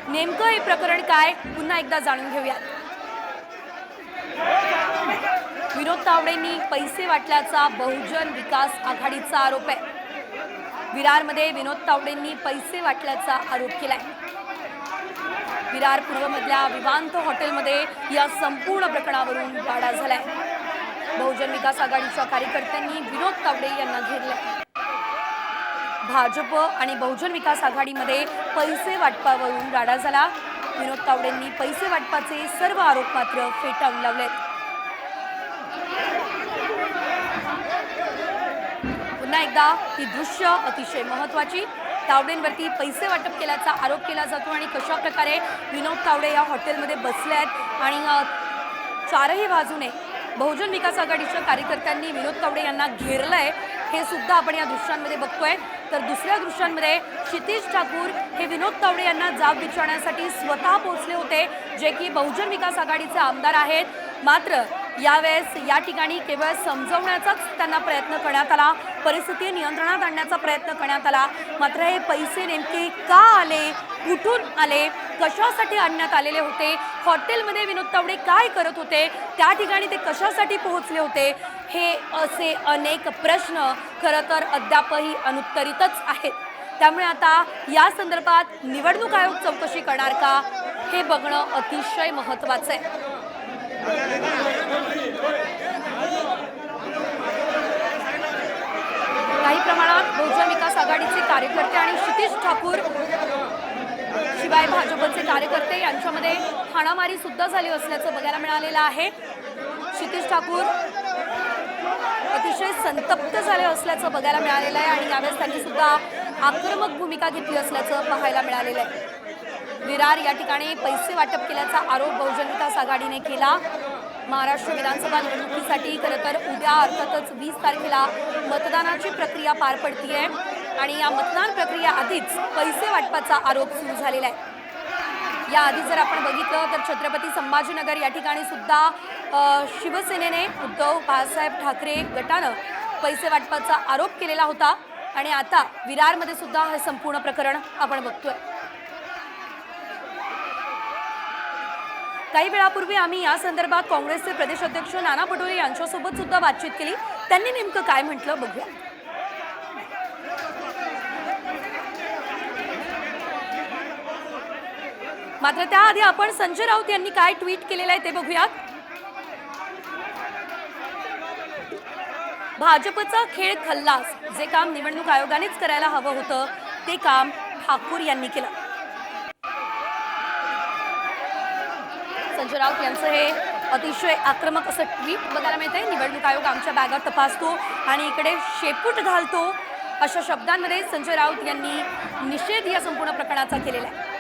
नेमकं हे प्रकरण काय पुन्हा एकदा जाणून घेऊया। विनोद तावडेंनी पैसे वाटल्याचा बहुजन विकास आघाडीचा आरोप आहे। विरारमध्ये विनोद तावडेंनी पैसे वाटल्याचा आरोप केलाय। विरार पूर्वमधल्या विवांत हॉटेलमध्ये या संपूर्ण प्रकरणावरून वाडा झालाय। बहुजन विकास आघाडीच्या कार्यकर्त्यांनी विनोद तावडे यांना घेरलंय। भाजप आणि बहुजन विकास आघाडीमध्ये पैसे वाटपावरून राडा झाला। विनोद तावडेंनी पैसे वाटपाचे सर्व आरोप मात्र फेटाळून लावले। पुन्हा एकदा ही दृश्य अतिशय महत्त्वाची। तावडेंवरती पैसे वाटप केल्याचा आरोप केला जातो आणि कशा प्रकारे विनोद तावडे या हॉटेलमध्ये बसले आहेत आणि चारही बाजूने बहुजन विकास आघाडीच्या कार्यकर्त्यांनी विनोद तावडे यांना घेरलंय हे सुद्धा आपण या दृश्यांमध्ये बघतोय। तर दुसऱ्या दृश्यांमध्ये क्षितिज ठाकूर हे विनोद तावडे यांना जाब विचारण्यासाठी स्वतः पोहोचले होते, जे की बहुजन विकास आघाडीचे आमदार आहेत। मात्र यावेळेस या ठिकाणी केवळ समजवण्याचाच त्यांना प्रयत्न करण्यात आला, परिस्थिती नियंत्रणात आणण्याचा प्रयत्न करण्यात आला। मात्र हे पैसे नेमके का आले, कुठून आले, कशासाठी आणण्यात आलेले होते, हॉटेलमध्ये विनोद तावडे काय करत होते, त्या ठिकाणी ते कशासाठी पोहोचले होते, हे असे अनेक प्रश्न खरं तर अद्यापही अनुत्तरितच आहेत। त्यामुळे आता या संदर्भात निवडणूक आयोग चौकशी करणार का हे बघणं अतिशय महत्त्वाचं आहे। काही प्रमाणात बहुजन विकास आघाडीचे कार्यकर्ते आणि क्षितिज ठाकूर शिवाय भाजपचे कार्यकर्ते यांच्यामध्ये हाणामारी सुद्धा झाली असल्याचं बघायला मिळालेलं आहे। क्षितिज ठाकूर अतिशय संतप्त झाले असल्याचं बघायला मिळालेलं आहे आणि यावेळेस त्यांनी सुद्धा आक्रमक भूमिका घेतली असल्याचं पाहायला मिळालेलं आहे। विरार या ठिकाणी पैसे वाटप केल्याचा आरोप बहुजन विकास आघाडीने केला। महाराष्ट्र विधानसभा निवडणुकीसाठी खरं तर उद्या अर्थातच 20 तारखेला मतदानाची प्रक्रिया पार पडतीये आणि या मतदान प्रक्रिया आधीच पैसे वाटपाचा आरोप सुरू झालेला आहे। याआधी जर आपण बघितलं तर छत्रपती संभाजीनगर या ठिकाणी सुद्धा शिवसेनेने उद्धव बाळासाहेब ठाकरे गटानं पैसे वाटपाचा आरोप केलेला होता आणि आता विरारमध्ये सुद्धा हे संपूर्ण प्रकरण आपण बघतोय। काही वेळापूर्वी आम्ही या संदर्भात काँग्रेसचे प्रदेश अध्यक्ष नाना पटोले यांच्यासोबत सुद्धा बातचीत केली। त्यांनी नेमकं काय म्हटलं बघूया। मात्र त्याआधी आपण संजय राऊत यांनी काय ट्विट केलेलं आहे ते बघूयात। भाजपचा खेळ खल्लास, जे काम निवडणूक आयोगानेच करायला हवं होतं ते काम ठाकूर यांनी केलं। संजय राऊत यांचं हे अतिशय आक्रमक असं ट्विट बघायला मिळतंय। निवडणूक आयोग आमच्या बॅगा तपासतो आणि इकडे शेपूट घालतो, अशा शब्दांमध्ये संजय राऊत यांनी निषेध या संपूर्ण प्रकरणाचा केलेला आहे।